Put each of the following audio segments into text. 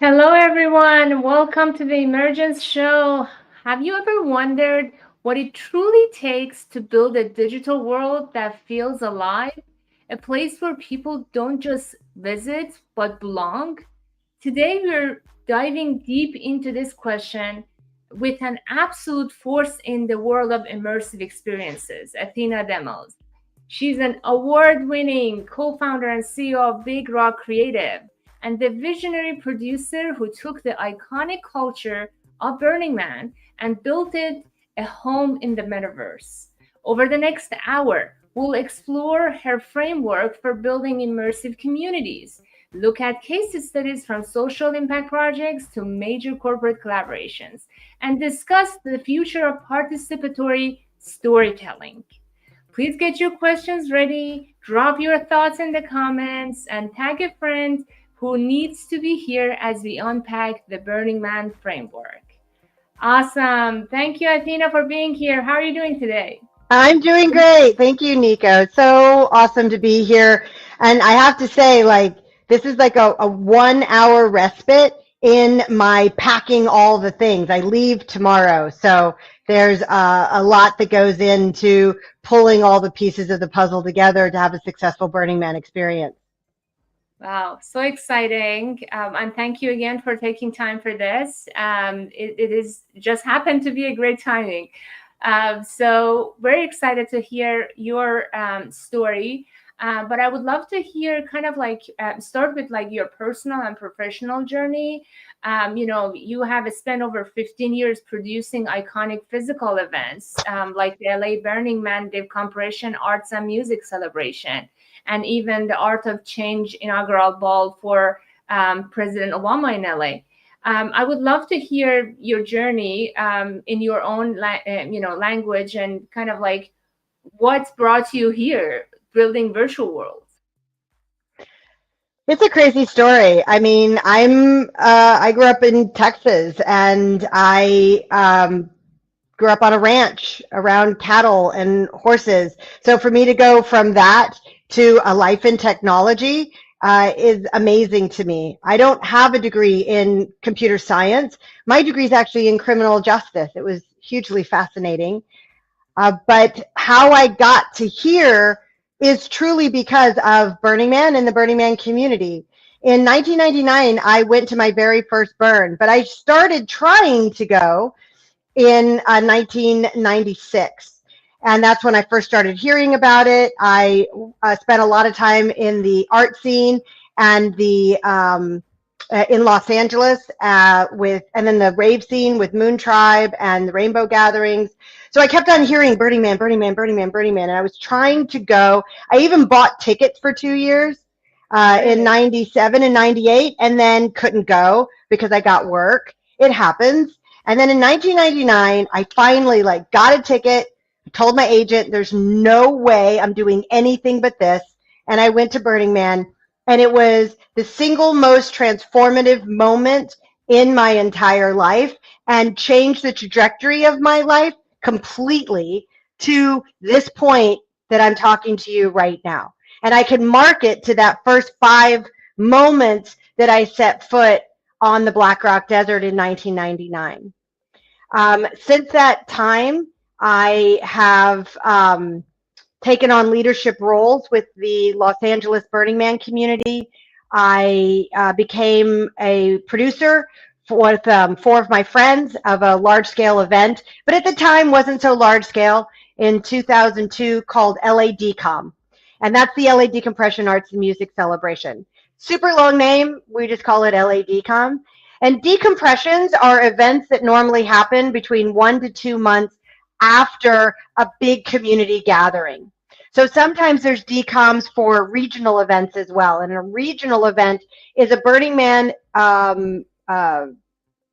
Hello, everyone. Welcome to the Immergence Show. Have you ever wondered what it truly takes to build a digital world that feels alive? A place where people don't just visit, but belong? Today, we're diving deep into this question with an absolute force in the world of immersive experiences, Athena Demos. She's an award winning co founder and CEO of Big Rock Creative and the visionary producer who took the iconic culture of Burning Man and built it a home in the metaverse. Over the next hour, we'll explore her framework for building immersive communities, look at case studies from social impact projects to major corporate collaborations, and discuss the future of participatory storytelling. Please get your questions ready, drop your thoughts in the comments, and tag a friend who needs to be here as we unpack the Burning Man framework. Awesome. Thank you, Athena, for being here. How are you doing today? I'm doing great. Thank you, Nico. So awesome to be here. And I have to say, this is like a 1 hour respite in my packing all the things. I leave tomorrow. So there's a lot that goes into pulling all the pieces of the puzzle together to have a successful Burning Man experience. Wow, so exciting. And thank you again for taking time for this. It is just happened to be a great timing. So very excited to hear your story. But I would love to hear kind of start with your personal and professional journey. You have spent over 15 years producing iconic physical events like the LA Burning Man Decompression Arts and Music Celebration, and even the Art of Change inaugural ball for President Obama in LA. I would love to hear your journey in your own, language, and kind of what brought you here, building virtual worlds. It's a crazy story. I mean, I grew up in Texas, and I grew up on a ranch around cattle and horses. So for me to go from that to a life in technology is amazing to me. I don't have a degree in computer science. My degree is actually in criminal justice. It was hugely fascinating. But how I got to here is truly because of Burning Man and the Burning Man community. In 1999, I went to my very first burn, but I started trying to go in 1996. And that's when I first started hearing about it. I spent a lot of time in the art scene and the in Los Angeles and then the rave scene with Moon Tribe and the Rainbow Gatherings. So I kept on hearing Burning Man, Burning Man, Burning Man, Burning Man, and I was trying to go. I even bought tickets for 2 years in 97 and 98, and then couldn't go because I got work. It happens. And then in 1999, I finally got a ticket. I told my agent, there's no way I'm doing anything but this. And I went to Burning Man, and it was the single most transformative moment in my entire life and changed the trajectory of my life completely to this point that I'm talking to you right now. And I can mark it to that first 5 moments that I set foot on the Black Rock Desert in 1999. Since that time, I have taken on leadership roles with the Los Angeles Burning Man community. I became a producer with 4 of my friends of a large-scale event, but at the time wasn't so large-scale, in 2002 called LA Decom. And that's the LA Decompression Arts and Music Celebration. Super long name, we just call it LA Decom. And decompressions are events that normally happen between 1 to 2 months after a big community gathering. So sometimes there's decoms for regional events as well. And a regional event is a Burning Man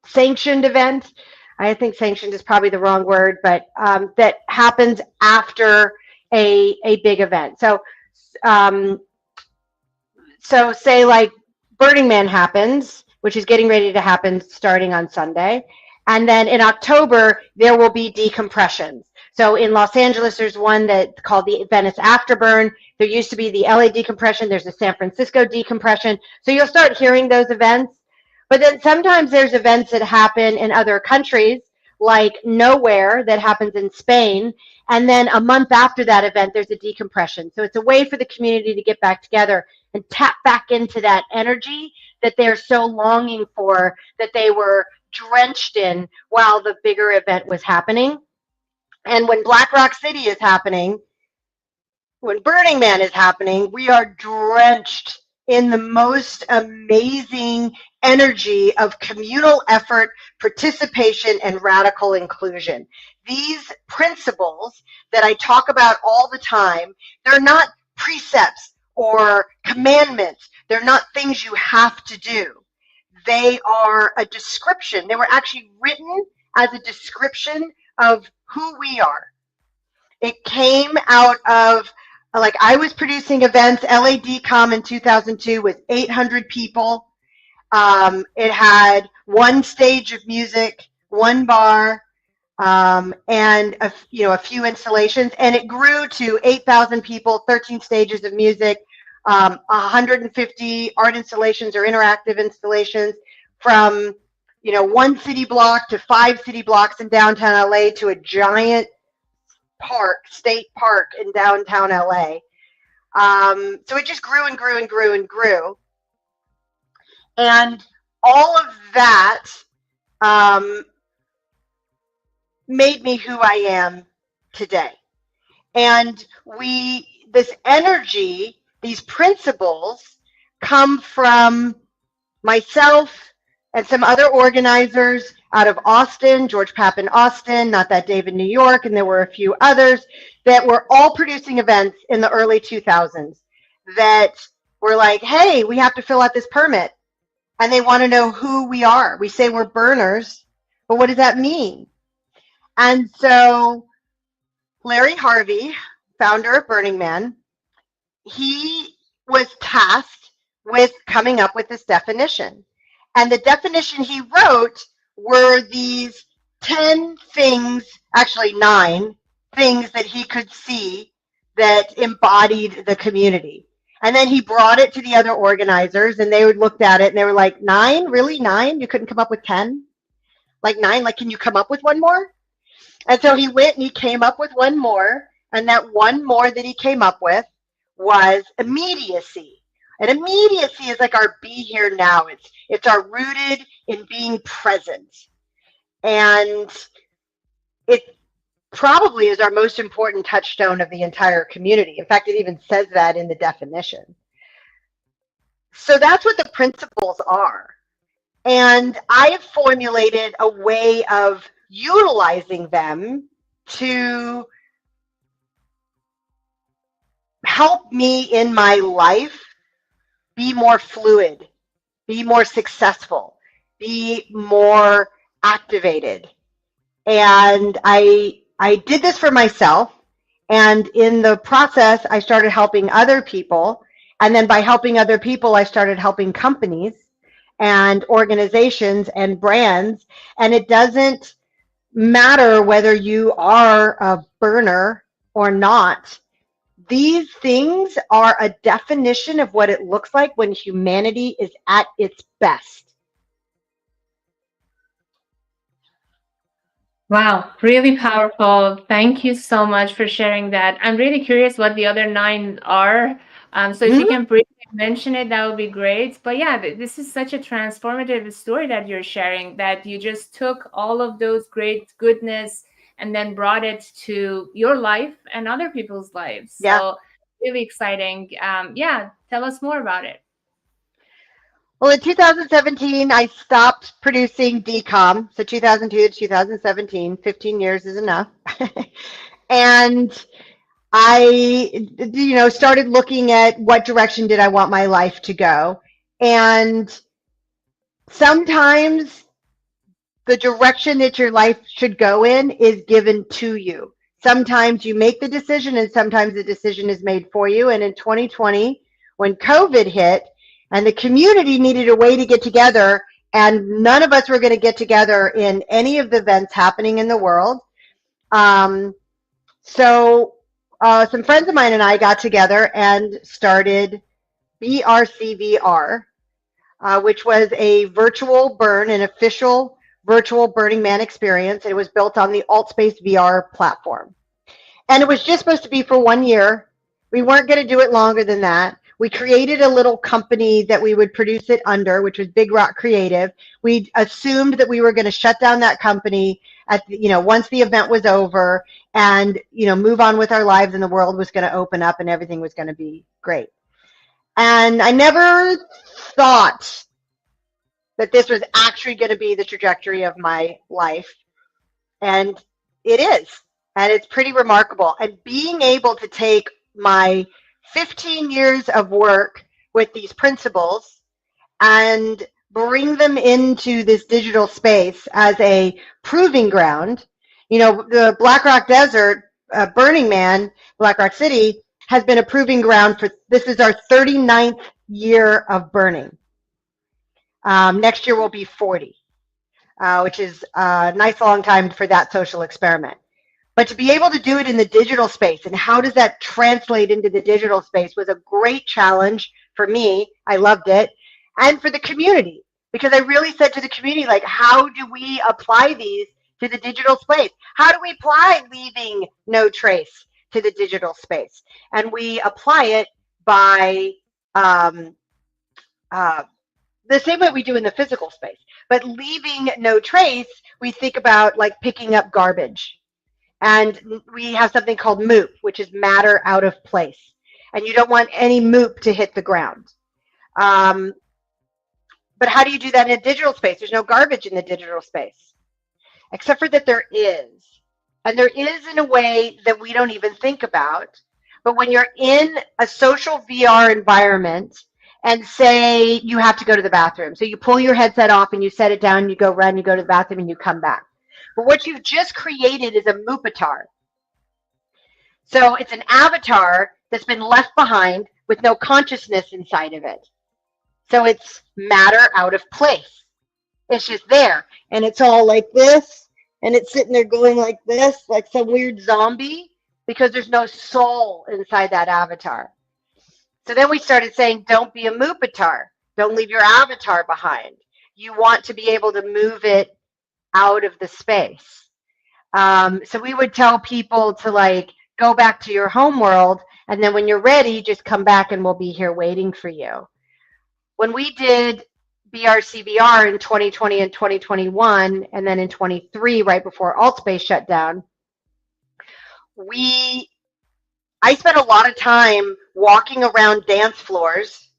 sanctioned event. I think sanctioned is probably the wrong word, but that happens after a big event. So say Burning Man happens, which is getting ready to happen starting on Sunday. And then in October, there will be decompressions. So in Los Angeles, there's one that's called the Venice Afterburn. There used to be the LA Decompression. There's a San Francisco Decompression. So you'll start hearing those events. But then sometimes there's events that happen in other countries, like Nowhere, that happens in Spain. And then a month after that event, there's a decompression. So it's a way for the community to get back together and tap back into that energy that they're so longing for, that they were drenched in while the bigger event was happening. And when Black Rock City is happening, when Burning Man is happening, we are drenched in the most amazing energy of communal effort, participation, and radical inclusion. These principles that I talk about all the time, they're not precepts or commandments. They're not things you have to do. They are a description. They were actually written as a description of who we are. It came out of, like, I was producing events. LA Decom in 2002 was 800 people. It had one stage of music, one bar, and a few installations, and it grew to 8,000 people, 13 stages of music, 150 art installations or interactive installations, from one city block to 5 city blocks in downtown LA to a giant state park in downtown LA. So it just grew and grew and grew and grew. And all of that made me who I am today. And this energy, these principles, come from myself and some other organizers out of Austin, George Papp in Austin, Not That Dave in New York, and there were a few others that were all producing events in the early 2000s that were like, hey, we have to fill out this permit. And they want to know who we are. We say we're burners, but what does that mean? And so Larry Harvey, founder of Burning Man, he was tasked with coming up with this definition. And the definition he wrote were these 10 things, actually 9 things that he could see that embodied the community. And then he brought it to the other organizers, and they looked at it and they were like, 9? Really? 9? You couldn't come up with 10? Like 9? Like, can you come up with one more? And so he went and he came up with one more, and that one more that he came up with was immediacy. And immediacy is like our be here now. It's our rooted in being present. And it probably is our most important touchstone of the entire community. In fact, it even says that in the definition. So that's what the principles are. And I have formulated a way of utilizing them to help me in my life be more fluid, be more successful, be more activated. And I did this for myself, and in the process, I started helping other people. And then by helping other people, I started helping companies and organizations and brands. And it doesn't matter whether you are a burner or not. These things are a definition of what it looks like when humanity is at its best. Wow, really powerful. Thank you so much for sharing that. I'm really curious what the other 9 are. So if you can briefly mention it, that would be great. But yeah, this is such a transformative story that you're sharing, that you just took all of those great goodness and then brought it to your life and other people's lives. Yeah. So really exciting. Yeah, tell us more about it. Well, in 2017, I stopped producing Decom. So 2002 to 2017, 15 years is enough. And I, started looking at what direction did I want my life to go. And sometimes the direction that your life should go in is given to you. Sometimes you make the decision, and sometimes the decision is made for you. And in 2020, when COVID hit and the community needed a way to get together, and none of us were going to get together in any of the events happening in the world, so some friends of mine and I got together and started BRCvr, which was a virtual burn, an official virtual Burning Man experience. It was built on the BRCvr platform. And it was just supposed to be for 1 year. We weren't going to do it longer than that. We created a little company that we would produce it under, which was Big Rock Creative. We assumed that we were going to shut down that company at once the event was over, and move on with our lives, and the world was going to open up and everything was going to be great. And I never thought that this was actually going to be the trajectory of my life, and it is. And it's pretty remarkable. And being able to take my 15 years of work with these principles and bring them into this digital space as a proving ground. The Black Rock Desert, Burning Man, Black Rock City, has been a proving ground for, this is our 39th year of burning. Next year will be 40, which is a nice long time for that social experiment. But to be able to do it in the digital space, and how does that translate into the digital space, was a great challenge for me. I loved it. And for the community, because I really said to the community, like, how do we apply these to the digital space? How do we apply leaving no trace to the digital space? And we apply it by the same way we do in the physical space. But leaving no trace, we think about like picking up garbage. And we have something called MOOP, which is matter out of place. And you don't want any MOOP to hit the ground. But how do you do that in a digital space? There's no garbage in the digital space, except for that there is. And there is in a way that we don't even think about. But when you're in a social VR environment, and say you have to go to the bathroom, so you pull your headset off and you set it down, you go run, you go to the bathroom, and you come back. But what you've just created is a moopatar. So it's an avatar that's been left behind with no consciousness inside of it. So it's matter out of place. It's just there. And it's all like this. And it's sitting there going like this, like some weird zombie, because there's no soul inside that avatar. So then we started saying, don't be a moopatar. Don't leave your avatar behind. You want to be able to move it out of the space. So we would tell people to like go back to your home world, and then when you're ready, just come back and we'll be here waiting for you. When we did BRCvr in 2020 and 2021, and then in 23, right before AltSpace shut down, I spent a lot of time walking around dance floors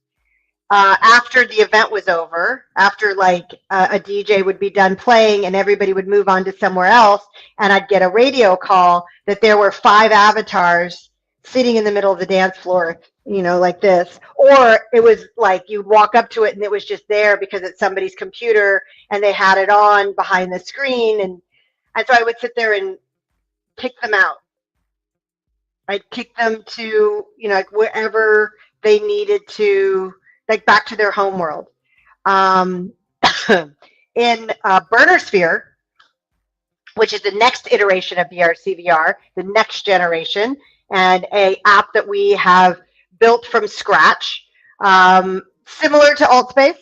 after the event was over, after like a DJ would be done playing and everybody would move on to somewhere else, and I'd get a radio call that there were 5 avatars sitting in the middle of the dance floor, like this. Or it was like you'd walk up to it and it was just there because it's somebody's computer and they had it on behind the screen. And so I would sit there and kick them out. I'd kick them to, like wherever they needed to, like back to their home world. In BRCvr, which is the next iteration of BRCvr, the next generation, and a app that we have built from scratch, similar to AltSpace,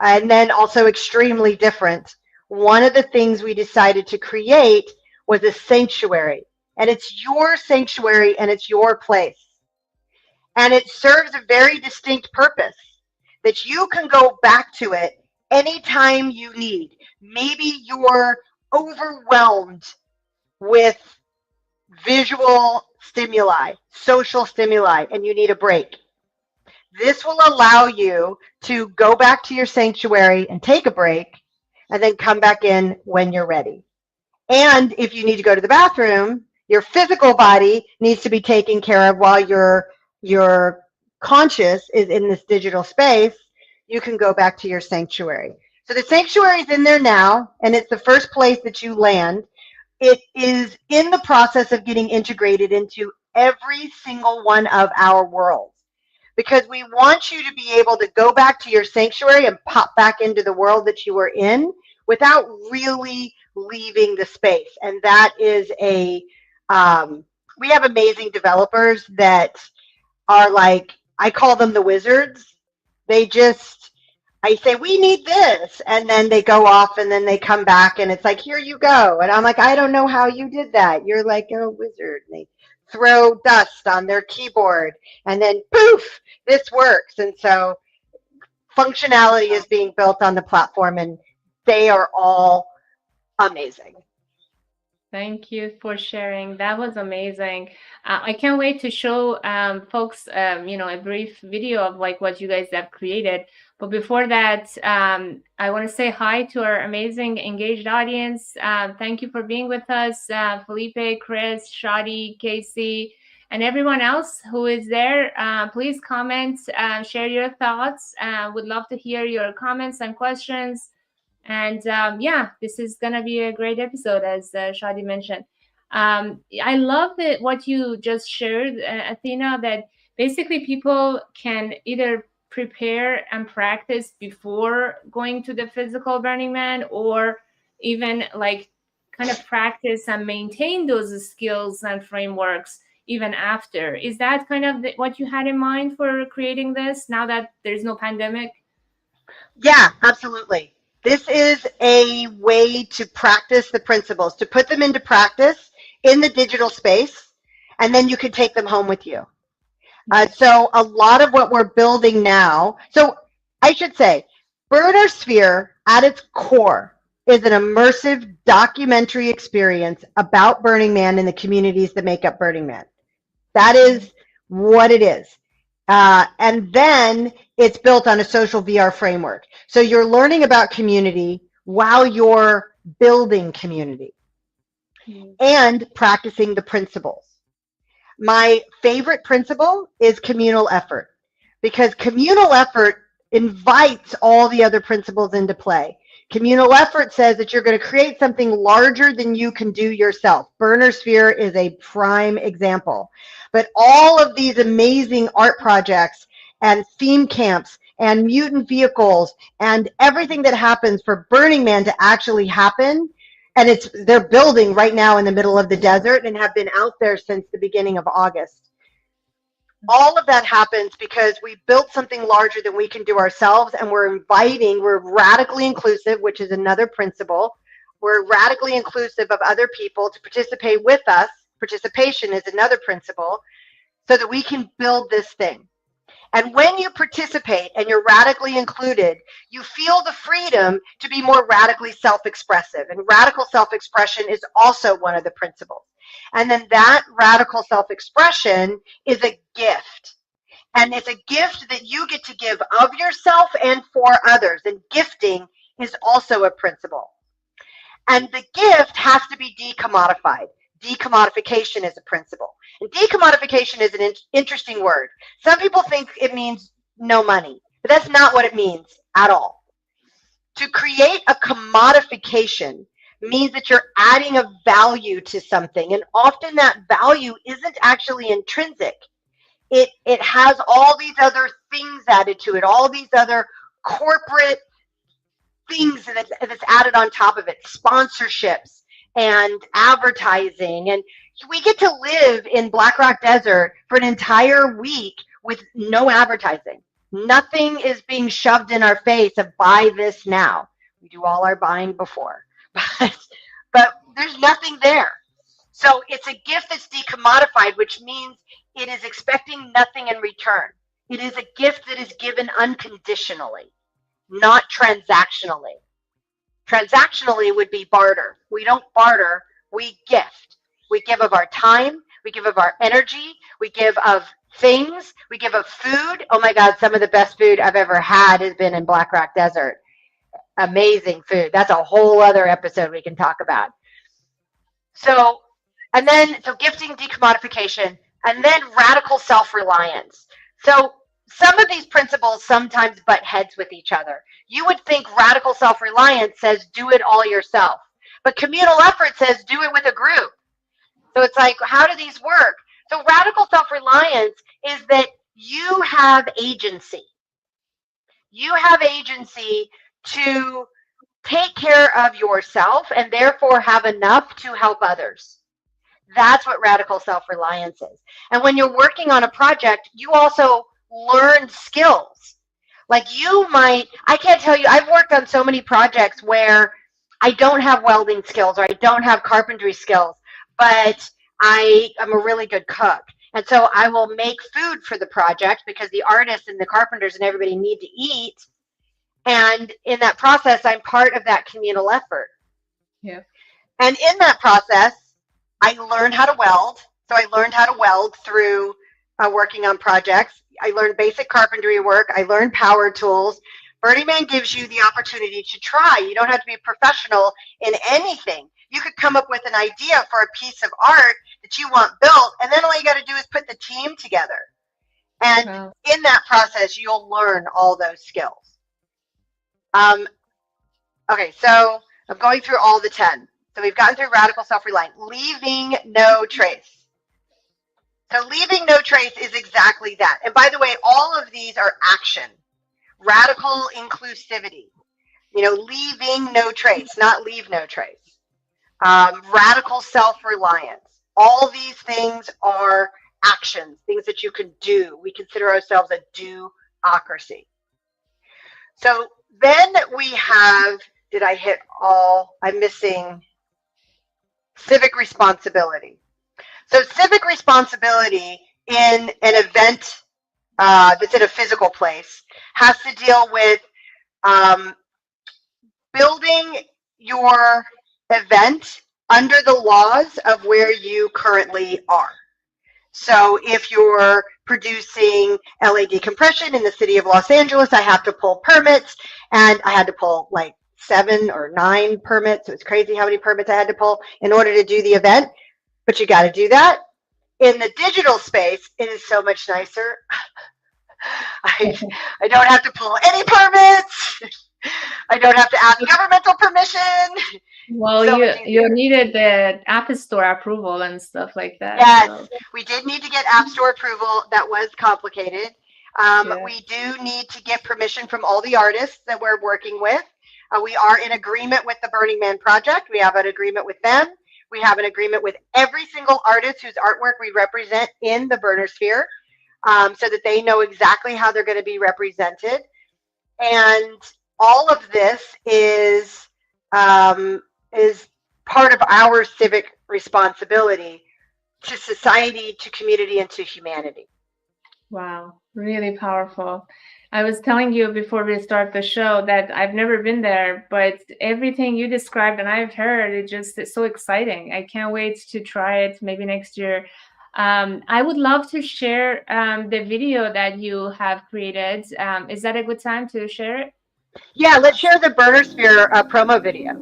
and then also extremely different. One of the things we decided to create was a sanctuary. And it's your sanctuary and it's your place. And it serves a very distinct purpose, that you can go back to it anytime you need. Maybe you're overwhelmed with visual stimuli, social stimuli, and you need a break. This will allow you to go back to your sanctuary and take a break, and then come back in when you're ready. And if you need to go to the bathroom, your physical body needs to be taken care of while your conscious is in this digital space. You can go back to your sanctuary. So the sanctuary is in there now, and it's the first place that you land. It is in the process of getting integrated into every single one of our worlds, because we want you to be able to go back to your sanctuary and pop back into the world that you were in without really leaving the space. And that is we have amazing developers that are like, I call them the wizards. They just, I say, we need this. And then they go off and then they come back and it's like, here you go. And I'm like, I don't know how you did that. You're like a wizard. And they throw dust on their keyboard and then poof, this works. And so functionality is being built on the platform and they are all amazing. Thank you for sharing. That was amazing. I can't wait to show folks, a brief video of like what you guys have created. But before that, I want to say hi to our amazing engaged audience. Thank you for being with us, Felipe, Chris, Shadi, Casey, and everyone else who is there. Please comment, share your thoughts. Would love to hear your comments and questions. And this is going to be a great episode, as Shadi mentioned. I love what you just shared, Athena, that basically people can either prepare and practice before going to the physical Burning Man, or even like kind of practice and maintain those skills and frameworks even after. Is that kind of what you had in mind for creating this now that there's no pandemic? Yeah, absolutely. This is a way to practice the principles, to put them into practice in the digital space, and then you can take them home with you. So a lot of what we're building now, so I should say, BRCvr at its core is an immersive documentary experience about Burning Man and the communities that make up Burning Man. That is what it is. And then it's built on a social VR framework. So you're learning about community while you're building community and practicing the principles. My favorite principle is communal effort, because communal effort invites all the other principles into play. Communal effort says that you're going to create something larger than you can do yourself. BRCvr is a prime example. But all of these amazing art projects and theme camps and mutant vehicles and everything that happens for Burning Man to actually happen, and they're building right now in the middle of the desert and have been out there since the beginning of August. All of that happens because we built something larger than we can do ourselves, and we're radically inclusive, which is another principle. We're radically inclusive of other people to participate with us. Participation is another principle, so that we can build this thing. And when you participate and you're radically included, you feel the freedom to be more radically self-expressive. And radical self-expression is also one of the principles. And then that radical self-expression is a gift. And it's a gift that you get to give of yourself and for others. And gifting is also a principle. And the gift has to be decommodified. Decommodification is a principle. And decommodification is an interesting word. Some people think it means no money, but that's not what it means at all. To create a commodification means that you're adding a value to something, and often that value isn't actually intrinsic. It has all these other things added to it, all these other corporate things that's added on top of it, sponsorships and advertising. And we get to live in Black Rock Desert for an entire week with no advertising. Nothing is being shoved in our face of buy this now. We do all our buying before, but there's nothing there. So it's a gift that's decommodified, which means it is expecting nothing in return. It is a gift that is given unconditionally, not transactionally. Transactionally would be barter. We don't barter, we gift. We give of our time, we give of our energy, we give of things, we give of food. Oh my God, some of the best food I've ever had has been in Black Rock Desert. Amazing food. That's a whole other episode we can talk about. So gifting, decommodification, and then radical self-reliance. So some of these principles sometimes butt heads with each other. You would think radical self-reliance says do it all yourself, but communal effort says do it with a group. So it's like, how do these work? So radical self-reliance is that you have agency. You have agency to take care of yourself and therefore have enough to help others. That's what radical self-reliance is. And when you're working on a project, you also learn skills. Like I can't tell you, I've worked on so many projects where I don't have welding skills or I don't have carpentry skills, but I am a really good cook. And so I will make food for the project because the artists and the carpenters and everybody need to eat. And in that process, I'm part of that communal effort. Yeah. And in that process, I learned how to weld. So I learned how to weld through working on projects. I learned basic carpentry work. I learned power tools. Burning Man gives you the opportunity to try. You don't have to be a professional in anything. You could come up with an idea for a piece of art that you want built, and then all you got to do is put the team together. And in that process, you'll learn all those skills. Okay, so I'm going through all the 10. So we've gotten through radical self-reliant, leaving no trace. So leaving no trace is exactly that. And by the way, all of these are action. Radical inclusivity, leaving no trace, not leave no trace. Radical self-reliance. All these things are actions, things that you can do. We consider ourselves a do-ocracy. So then we have, did I hit all? I'm missing civic responsibility. So civic responsibility in an event that's in a physical place has to deal with building your event under the laws of where you currently are. So if you're producing LA Decompression in the city of Los Angeles, I have to pull permits, and I had to pull like 7 or 9 permits. It was crazy how many permits I had to pull in order to do the event, but you got to do that. In the digital space, it is so much nicer. I don't have to pull any permits. I don't have to ask governmental permission. Well, so you needed the App Store approval and stuff like that. Yes, so. We did need to get App Store approval. That was complicated. We do need to get permission from all the artists that we're working with. We are in agreement with the Burning Man Project. We have an agreement with them. We have an agreement with every single artist whose artwork we represent in the BRCvr, so that they know exactly how they're going to be represented. And all of this is part of our civic responsibility to society, to community, and to humanity. Wow, really powerful. I was telling you before we start the show that I've never been there, but everything you described and I've heard, it's so exciting. I can't wait to try it maybe next year. I would love to share the video that you have created. Is that a good time to share it? Yeah, let's share the BRCvr promo video.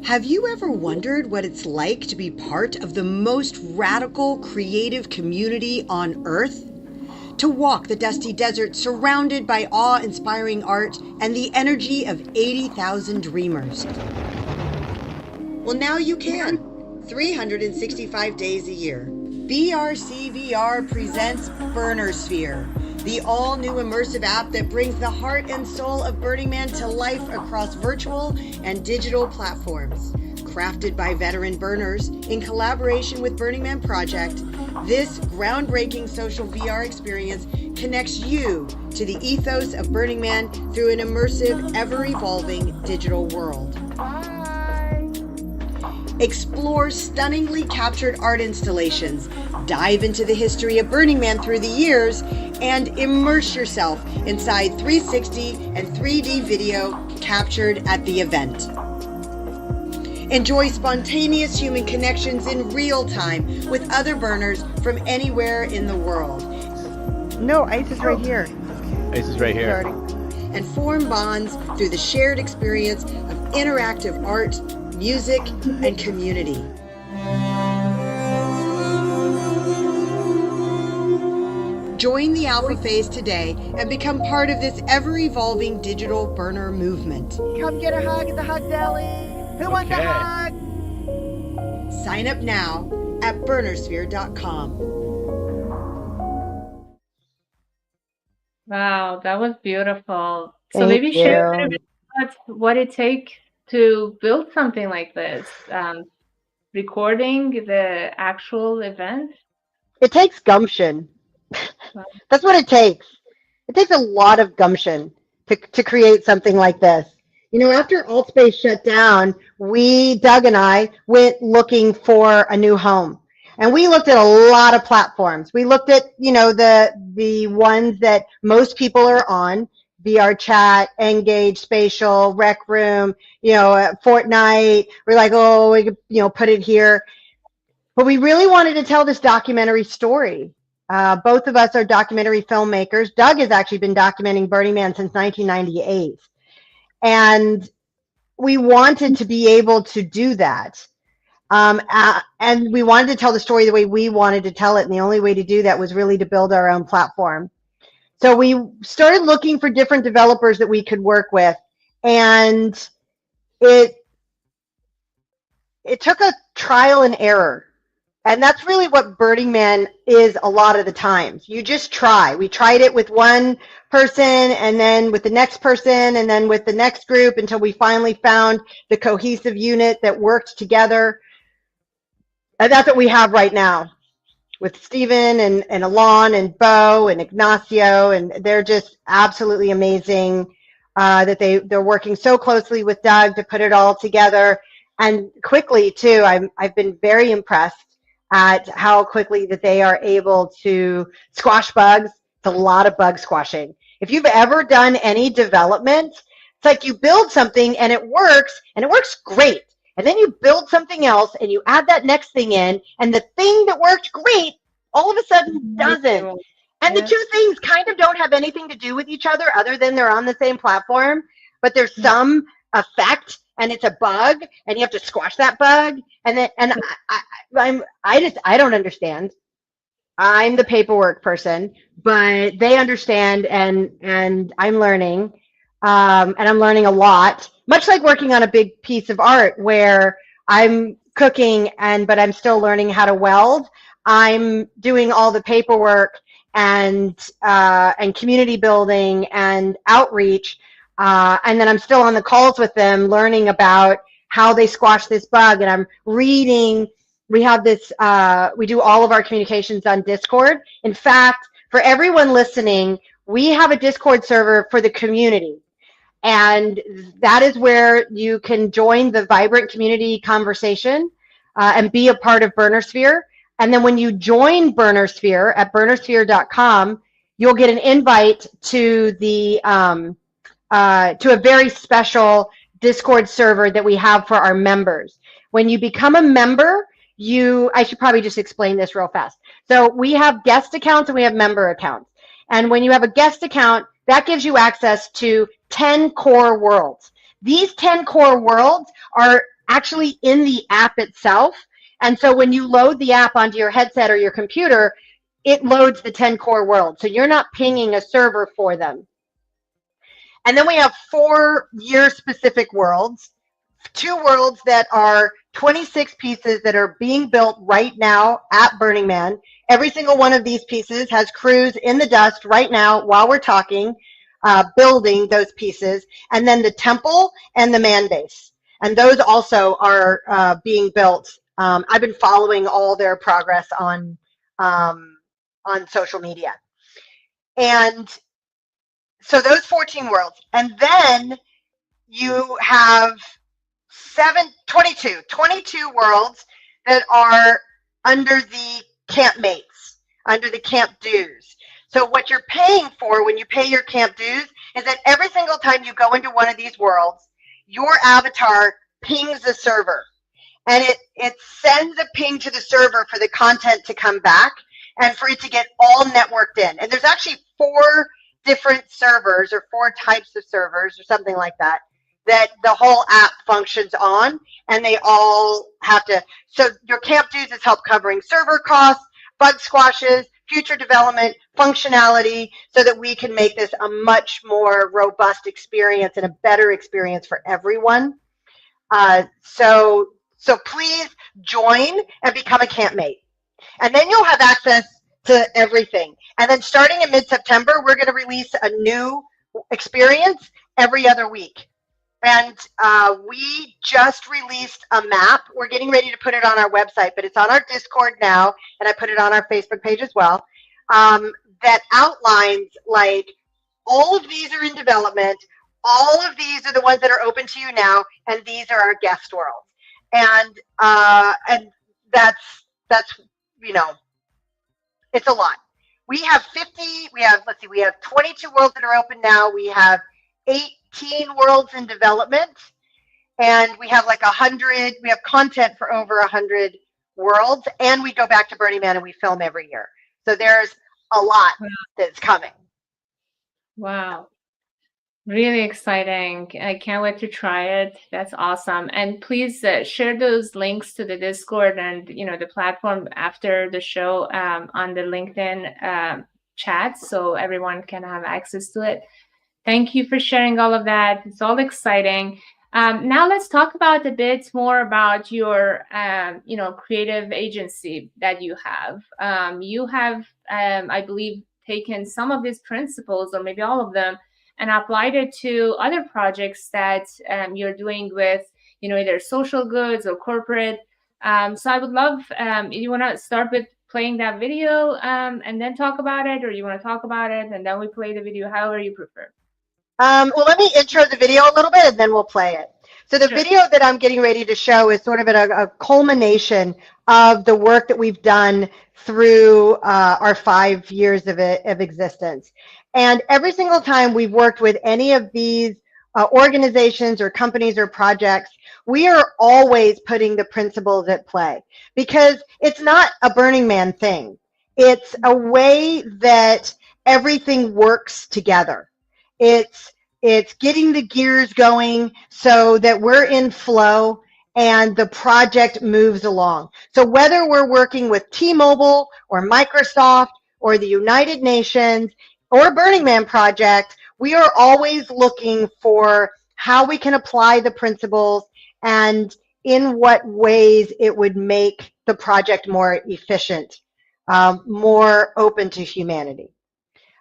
Have you ever wondered what it's like to be part of the most radical creative community on Earth? To walk the dusty desert surrounded by awe-inspiring art and the energy of 80,000 dreamers. Well, now you can. 365 days a year. BRCvr presents BurnerSphere, the all-new immersive app that brings the heart and soul of Burning Man to life across virtual and digital platforms. Crafted by veteran burners in collaboration with Burning Man Project, this groundbreaking social VR experience connects you to the ethos of Burning Man through an immersive, ever-evolving digital world. Explore stunningly captured art installations, dive into the history of Burning Man through the years, and immerse yourself inside 360 and 3D video captured at the event. Enjoy spontaneous human connections in real time with other burners from anywhere in the world. No, Ice is right here. Ice is right here. And form bonds through the shared experience of interactive art, music, and community. Join the alpha phase today and become part of this ever-evolving digital burner movement. Come get a hug at the Hug Deli. Who wants a hug? Sign up now at burnersphere.com. Wow, that was beautiful. So maybe share a little bit about what it takes to build something like this. Recording the actual event. It takes gumption. That's what it takes. It takes a lot of gumption to create something like this. You know, after AltSpace shut down, Doug and I, went looking for a new home. And we looked at a lot of platforms. We looked at, you know, the ones that most people are on, VR Chat, Engage, Spatial, Rec Room, you know, Fortnite. We're like, oh, we could, you know, put it here. But we really wanted to tell this documentary story. Both of us are documentary filmmakers. Doug has actually been documenting Burning Man since 1998. And we wanted to be able to do that. And we wanted to tell the story the way we wanted to tell it. And the only way to do that was really to build our own platform. So we started looking for different developers that we could work with. And it took a trial and error. And that's really what Burning Man is a lot of the times. You just try. We tried it with one person, and then with the next person, and then with the next group, until we finally found the cohesive unit that worked together. And that's what we have right now with Stephen and Alon and Bo and Ignacio, and they're just absolutely amazing that they're working so closely with Doug to put it all together. And quickly, too, I've been very impressed at how quickly that they are able to squash bugs. It's a lot of bug squashing. If you've ever done any development, it's like you build something and it works great. And then you build something else and you add that next thing in, and the thing that worked great all of a sudden doesn't. And the two things kind of don't have anything to do with each other than they're on the same platform, but there's some effect, and it's a bug, and you have to squash that bug. And then, and I don't understand. I'm the paperwork person, but they understand, and I'm learning, and I'm learning a lot. Much like working on a big piece of art where I'm cooking, but I'm still learning how to weld. I'm doing all the paperwork and community building and outreach. And then I'm still on the calls with them, learning about how they squash this bug. And I'm reading. We have this, we do all of our communications on Discord. In fact, for everyone listening, we have a Discord server for the community. And that is where you can join the vibrant community conversation and be a part of BRCvr. And then when you join BRCvr at BRCvr.com, you'll get an invite to the to a very special Discord server that we have for our members. When you become a member, I should probably just explain this real fast. So we have guest accounts and we have member accounts. And when you have a guest account, that gives you access to 10 core worlds. These 10 core worlds are actually in the app itself. And so when you load the app onto your headset or your computer, it loads the 10 core worlds. So you're not pinging a server for them. And then we have 4 year-specific worlds, 2 worlds that are 26 pieces that are being built right now at Burning Man. Every single one of these pieces has crews in the dust right now while we're talking, building those pieces. And then the temple and the man base. And those also are being built. I've been following all their progress on social media. And so those 14 worlds. And then you have 22 worlds that are under the camp mates, under the camp dues. So what you're paying for when you pay your camp dues is that every single time you go into one of these worlds, your avatar pings the server. And it sends a ping to the server for the content to come back and for it to get all networked in. And there's actually 4 different servers or 4 types of servers or something like that the whole app functions on, and they all have to. So your camp dues is help covering server costs, bug squashes, future development, functionality, so that we can make this a much more robust experience and a better experience for everyone. So please join and become a campmate. And then you'll have access to everything. And then starting in mid-September, we're going to release a new experience every other week. And we just released a map. We're getting ready to put it on our website, but it's on our Discord now, and I put it on our Facebook page as well, that outlines like All of these are in development. All of these are the ones that are open to you now, and these are our guest worlds. And that's you know, it's a lot. We have 22 worlds that are open now. We have 18 worlds in development, and we have like 100. We have content for over 100 worlds, and we go back to Burning Man and we film every year. So there's a lot that's coming. Wow. Really exciting. I can't wait to try it. That's awesome. And please share those links to the Discord and the platform after the show on the LinkedIn chat so everyone can have access to it. Thank you for sharing all of that. It's all exciting. Now let's talk about a bit more about your creative agency that you have. You have, I believe, taken some of these principles, or maybe all of them, and applied it to other projects that you're doing with, either social goods or corporate. So I would love, you want to start with playing that video and then talk about it, or you want to talk about it and then we play the video, however you prefer. Well, let me intro the video a little bit and then we'll play it. So the video that I'm getting ready to show is sort of a culmination of the work that we've done through our 5 years of existence. And every single time we've worked with any of these organizations or companies or projects, we are always putting the principles at play, because it's not a Burning Man thing. It's a way that everything works together. It's getting the gears going so that we're in flow and the project moves along. So whether we're working with T-Mobile or Microsoft or the United Nations or Burning Man project, we are always looking for how we can apply the principles and in what ways it would make the project more efficient, more open to humanity.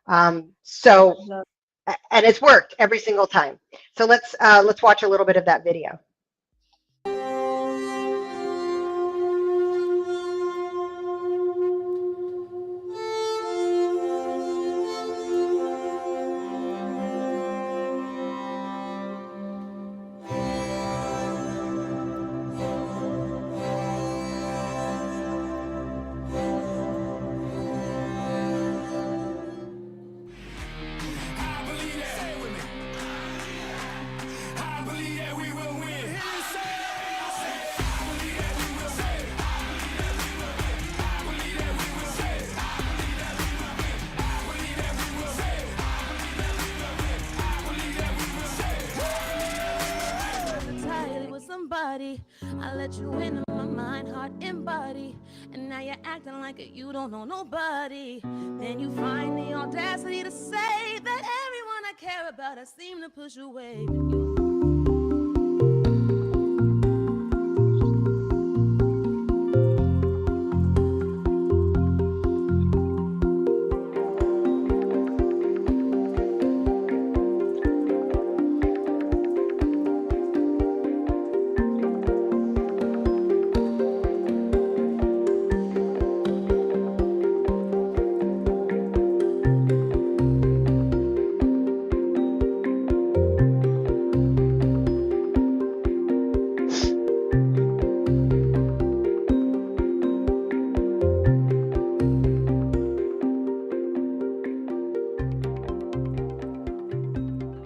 And it's worked every single time. So let's watch a little bit of that video. I let you into my mind, heart, and body, and now you're acting like you don't know nobody. Then you find the audacity to say that everyone I care about I seem to push away.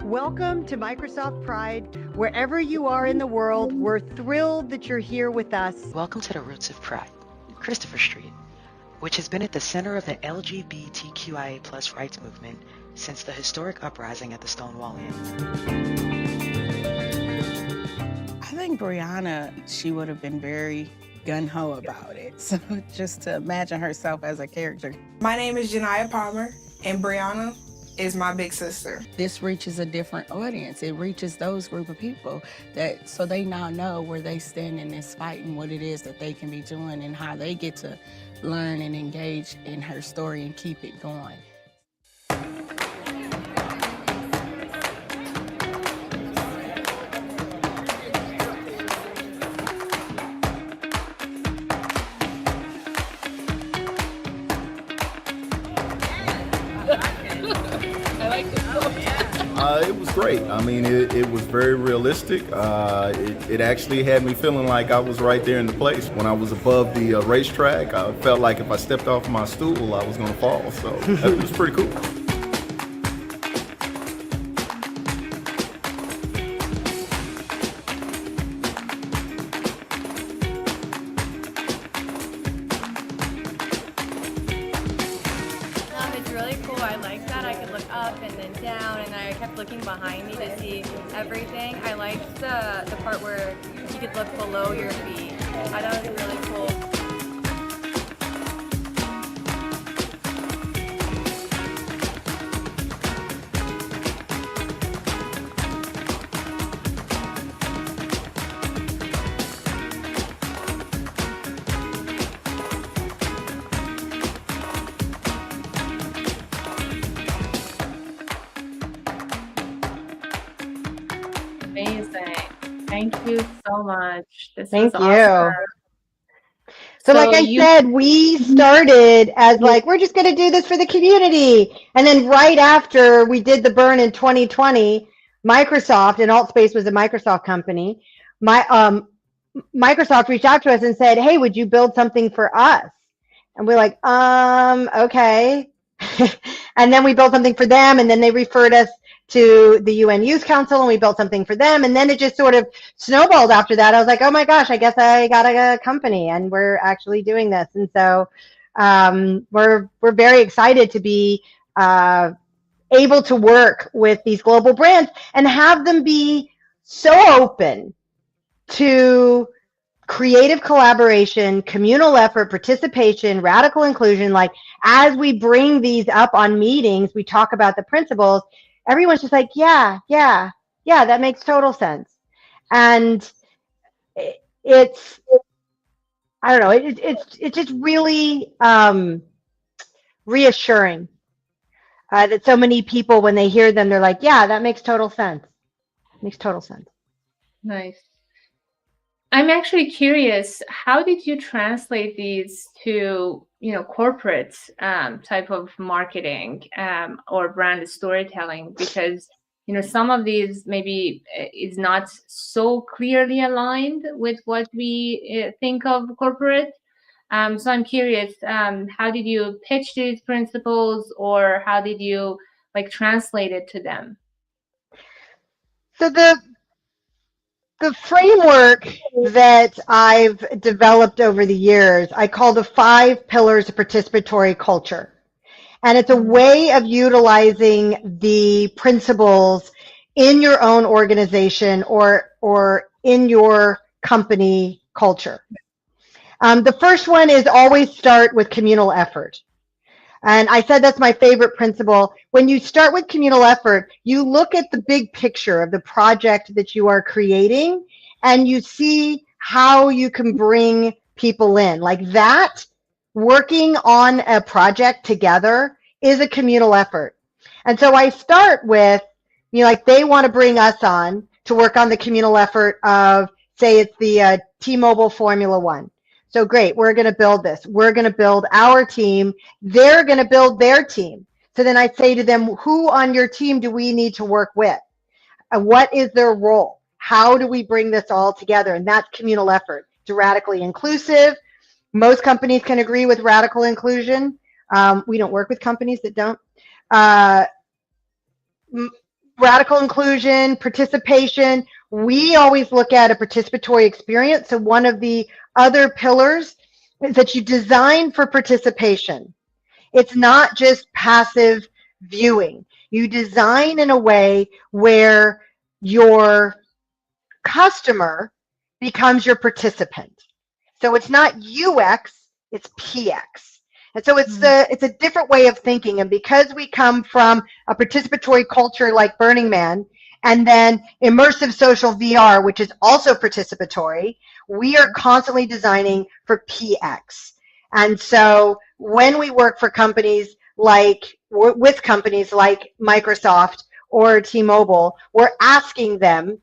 Welcome to Microsoft Pride. Wherever you are in the world, we're thrilled that you're here with us. Welcome to the roots of Pride, Christopher Street, which has been at the center of the LGBTQIA+ rights movement since the historic uprising at the Stonewall Inn. I think Brianna, she would have been very gung-ho about it. So just to imagine herself as a character. My name is Janiyah Palmer, and Brianna is my big sister. This reaches a different audience. It reaches those group of people so they now know where they stand in this fight and what it is that they can be doing and how they get to learn and engage in her story and keep it going. I like this. great. I mean, it was very realistic. It actually had me feeling like I was right there in the place. When I was above the racetrack, I felt like if I stepped off my stool, I was going to fall. So it was pretty cool. It's really cool. I like that. I could look up and then down, and I kept looking behind me to see everything. I liked the part where you could look below your feet. I thought it was really cool. Amazing. Thank you so much. This Thank was you. awesome. So like I said, we started as like, we're just going to do this for the community. And then right after we did the burn in 2020, Microsoft, and AltSpace was a Microsoft company, Microsoft reached out to us and said, hey, would you build something for us? And we're like, okay. And then we built something for them, and then they referred us to the UN Youth Council, and we built something for them, and then it just sort of snowballed after that. I was like, oh my gosh, I guess I got a company, and we're actually doing this. And so we're very excited to be able to work with these global brands and have them be so open to creative collaboration, communal effort, participation, radical inclusion. Like, as we bring these up on meetings, we talk about the principles. Everyone's just like, yeah, that makes total sense. And it's, I don't know, it's just really reassuring that so many people, when they hear them, they're like, yeah, that makes total sense. Makes total sense. Nice. I'm actually curious, how did you translate these to, corporate type of marketing or brand storytelling? Because, some of these maybe is not so clearly aligned with what we think of corporate. So I'm curious, how did you pitch these principles, or how did you translate it to them? So the framework that I've developed over the years, I call the 5 pillars of participatory culture. And it's a way of utilizing the principles in your own organization or in your company culture. The first one is always start with communal effort. And I said that's my favorite principle. When you start with communal effort, you look at the big picture of the project that you are creating, and you see how you can bring people in. Like that, working on a project together is a communal effort. And so I start with, they want to bring us on to work on the communal effort of, say it's the T-Mobile Formula One. So great, we're going to build this. We're going to build our team. They're going to build their team. So then I say to them, who on your team do we need to work with? What is their role? How do we bring this all together? And that's communal effort. It's radically inclusive. Most companies can agree with radical inclusion. We don't work with companies that don't. Radical inclusion, participation. We always look at a participatory experience. So one of the other pillars is that you design for participation. It's not just passive viewing. You design in a way where your customer becomes your participant. So it's not UX, it's PX. And so it's a different way of thinking. And because we come from a participatory culture like Burning Man, and then immersive social VR, which is also participatory, we are constantly designing for PX. And so when we work for companies with companies like Microsoft or T-Mobile, we're asking them,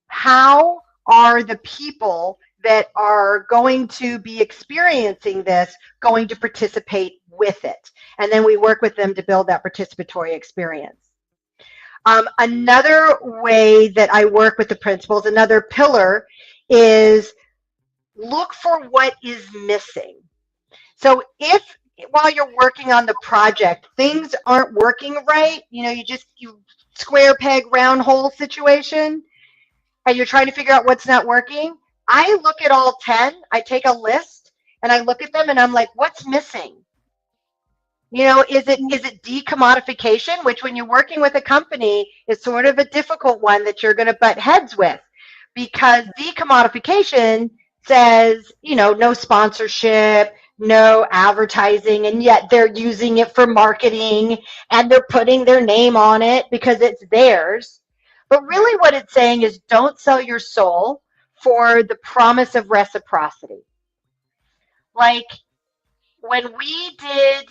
how are the people that are going to be experiencing this going to participate with it? And then we work with them to build that participatory experience. Another way that I work with the principals, another pillar, is look for what is missing. So if while you're working on the project, things aren't working right, you square peg round hole situation, and you're trying to figure out what's not working, I look at all 10, I take a list and I look at them and I'm like, what's missing? Is it decommodification, which when you're working with a company is sort of a difficult one that you're going to butt heads with, because decommodification says, no sponsorship, no advertising, and yet they're using it for marketing and they're putting their name on it because it's theirs. But really what it's saying is don't sell your soul for the promise of reciprocity. Like when we did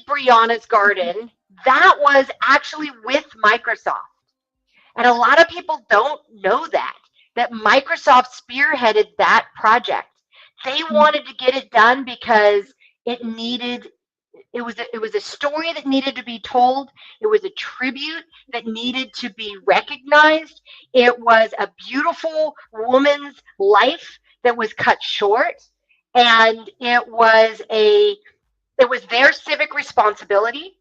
Brianna's Garden, that was actually with Microsoft. And a lot of people don't know that Microsoft spearheaded that project. They wanted to get it done because it was a story that needed to be told. It was a tribute that needed to be recognized. It was a beautiful woman's life that was cut short. And it was their civic responsibility.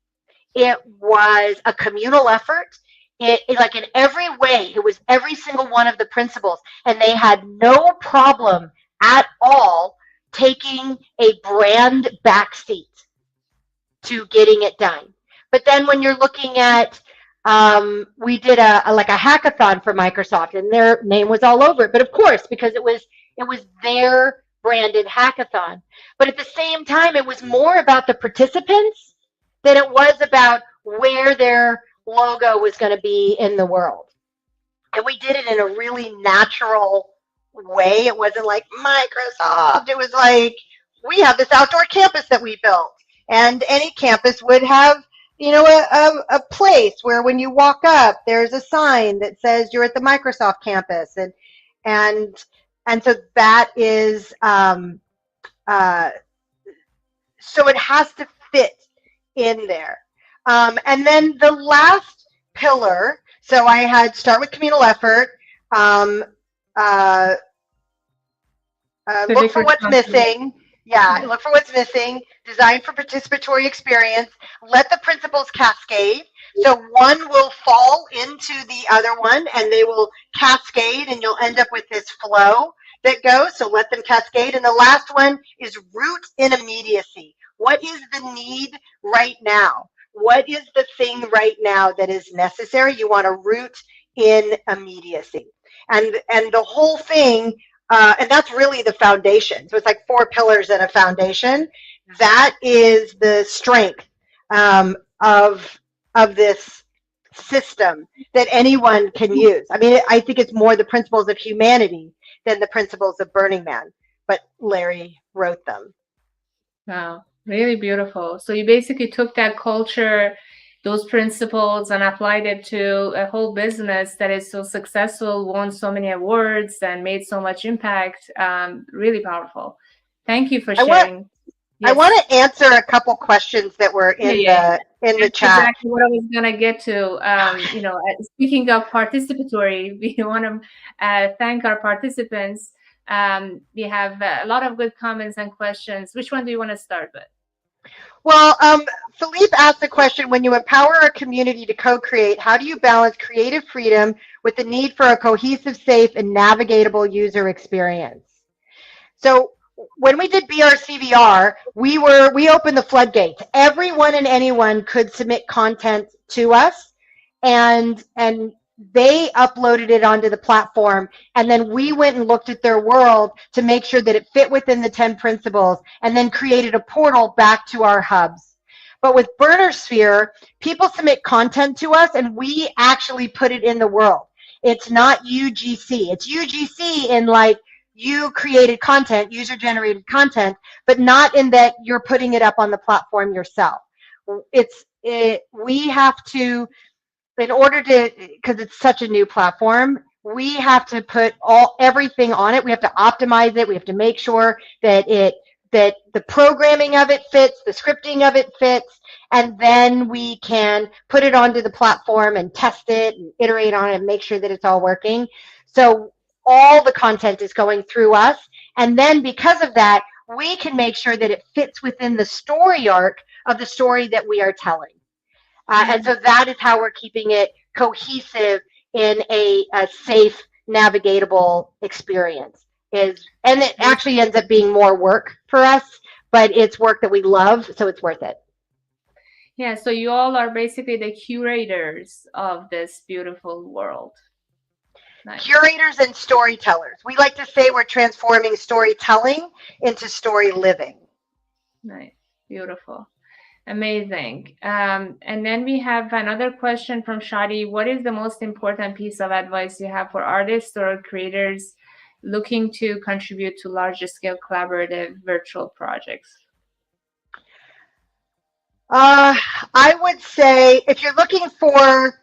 It was a communal effort. It like in every way, it was every single one of the principles. And they had no problem at all taking a brand backseat to getting it done. But then when you're looking at, we did a hackathon for Microsoft, and their name was all over it. But of course, because it was their branded hackathon. But at the same time, it was more about the participants than it was about where their logo was going to be in the world. And we did it in a really natural way. It wasn't like Microsoft. It was like, we have this outdoor campus that we built. And any campus would have, a place where when you walk up, there's a sign that says you're at the Microsoft campus. And so that is, so it has to fit in there. And then the last pillar, so I had start with communal effort, look for what's missing. Yeah, look for what's missing. Design for participatory experience. Let the principles cascade. So one will fall into the other one, and they will cascade, and you'll end up with this flow that goes. So let them cascade. And the last one is root in immediacy. What is the need right now? What is the thing right now that is necessary? You want to root in immediacy. And the whole thing, and that's really the foundation. So it's like 4 pillars and a foundation. That is the strength of this system that anyone can use. I mean, I think it's more the principles of humanity than the principles of Burning Man, but Larry wrote them. Wow, really beautiful. So you basically took that culture, those principles, and applied it to a whole business that is so successful, won so many awards, and made so much impact. Really powerful. Thank you for sharing. I want to answer a couple questions that were in the chat. Exactly what I was gonna get to. Speaking of participatory, we want to thank our participants. We have a lot of good comments and questions. Which one do you want to start with? Well, Philippe asked the question, when you empower a community to co-create, how do you balance creative freedom with the need for a cohesive, safe, and navigatable user experience? So when we did BRCvr, we opened the floodgates. Everyone and anyone could submit content to us, and they uploaded it onto the platform, and then we went and looked at their world to make sure that it fit within the 10 principles, and then created a portal back to our hubs. But with BRCvr, people submit content to us, and we actually put it in the world. It's not UGC. It's UGC in like you created content, user-generated content, but not in that you're putting it up on the platform yourself. We have to, in order to, because it's such a new platform, we have to put everything on it. We have to optimize it. We have to make sure that it that the programming of it fits, the scripting of it fits, and then we can put it onto the platform and test it and iterate on it and make sure that it's all working. So all the content is going through us. And then because of that, we can make sure that it fits within the story arc of the story that we are telling. And so that is how we're keeping it cohesive in a safe, navigatable experience. And it actually ends up being more work for us, but it's work that we love, so it's worth it. Yeah, so you all are basically the curators of this beautiful world. Nice. Curators and storytellers. We like to say we're transforming storytelling into story living. Nice. Beautiful. Amazing. And then we have another question from Shadi. What is the most important piece of advice you have for artists or creators looking to contribute to larger scale collaborative virtual projects? I would say if you're looking for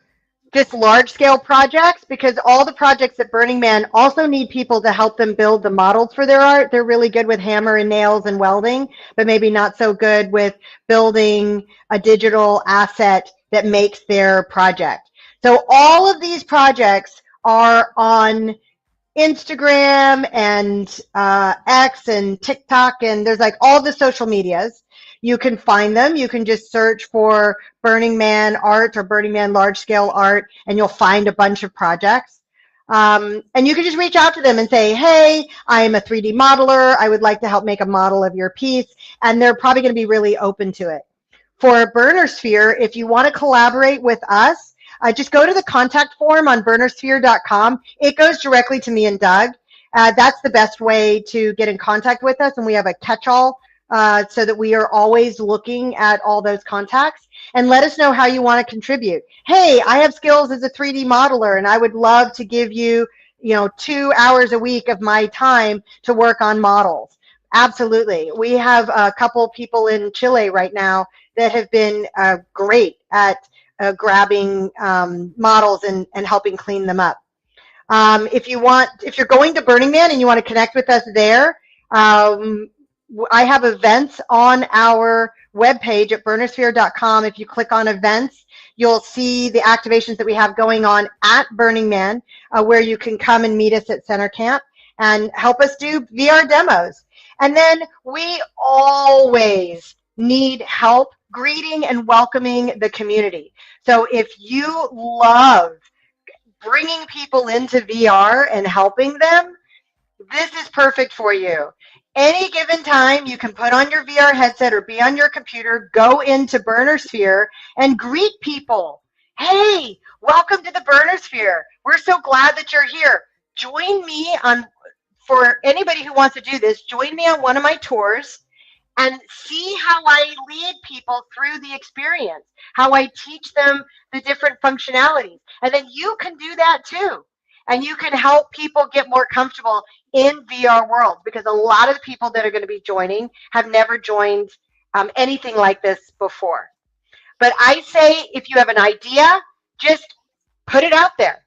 just large scale projects, because all the projects at Burning Man also need people to help them build the models for their art. They're really good with hammer and nails and welding, but maybe not so good with building a digital asset that makes their project. So all of these projects are on Instagram and X and TikTok, and there's like all the social medias. You can find them. You can just search for Burning Man art or Burning Man large scale art, and you'll find a bunch of projects. And you can just reach out to them and say, hey, I am a 3D modeler. I would like to help make a model of your piece. And they're probably going to be really open to it. For BRCvr, if you want to collaborate with us, just go to the contact form on BRCvr.com. It goes directly to me and Doug. That's the best way to get in contact with us. And we have a catch-all so that we are always looking at all those contacts. And let us know how you want to contribute. Hey, I have skills as a 3D modeler, and I would love to give you, 2 hours a week of my time to work on models. Absolutely. We have a couple people in Chile right now that have been great at grabbing models and helping clean them up. If you're going to Burning Man and you want to connect with us there, I have events on our webpage at BRCvr.com. If you click on events, you'll see the activations that we have going on at Burning Man, where you can come and meet us at Center Camp and help us do VR demos. And then we always need help greeting and welcoming the community. So if you love bringing people into VR and helping them, this is perfect for you. Any given time, you can put on your VR headset or be on your computer, go into BRCvr and greet people. Hey, welcome to the BRCvr. We're so glad that you're here. Join me for anybody who wants to do this, join me on one of my tours and see how I lead people through the experience, how I teach them the different functionalities. And then you can do that too. And you can help people get more comfortable in VR worlds, because a lot of the people that are going to be joining have never joined anything like this before. But I say, if you have an idea, just put it out there.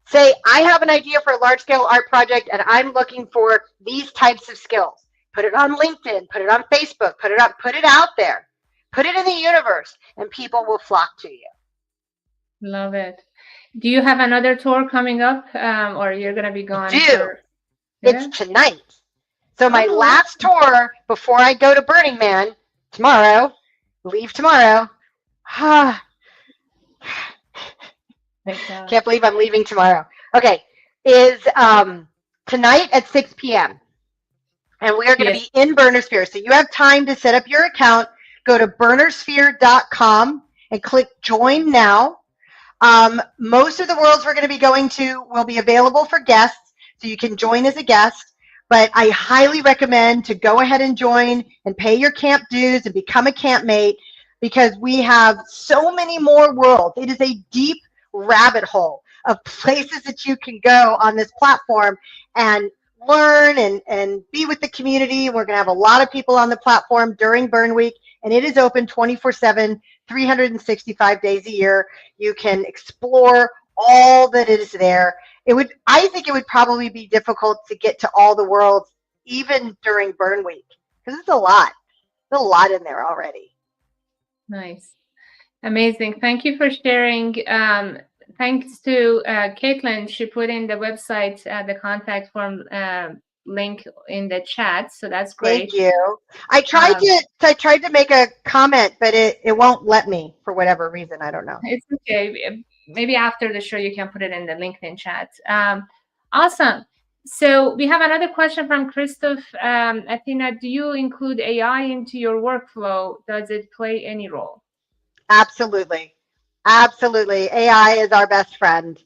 Say, I have an idea for a large-scale art project, and I'm looking for these types of skills. Put it on LinkedIn, put it on Facebook, put it out there. Put it in the universe, and people will flock to you. Love it. Do you have another tour coming up, or you're going to be gone? It's tonight. So my last tour before I go to Burning Man tomorrow, leave tomorrow. Can't believe I'm leaving tomorrow. Okay, is tonight at 6 p.m. And we are going to be in BRCvr. So you have time to set up your account. Go to BRCvr.com and click Join Now. Most of the worlds we're going to be going to will be available for guests, so you can join as a guest. But I highly recommend to go ahead and join and pay your camp dues and become a campmate, because we have so many more worlds. It is a deep rabbit hole of places that you can go on this platform and learn and be with the community. We're going to have a lot of people on the platform during Burn Week, and it is open 24/7, 365 days a year. You can explore all that is there. I think it would probably be difficult to get to all the worlds even during Burn Week. because it's a lot. There's a lot in there already. Nice. Amazing. Thank you for sharing. Thanks to Caitlin. She put in the website, the contact form link in the chat. So that's great. Thank you. I tried to make a comment, but it won't let me for whatever reason. I don't know. It's okay. Maybe after the show, you can put it in the LinkedIn chat. Awesome. So we have another question from Christoph. Athena, do you include AI into your workflow? Does it play any role? Absolutely. Absolutely. AI is our best friend.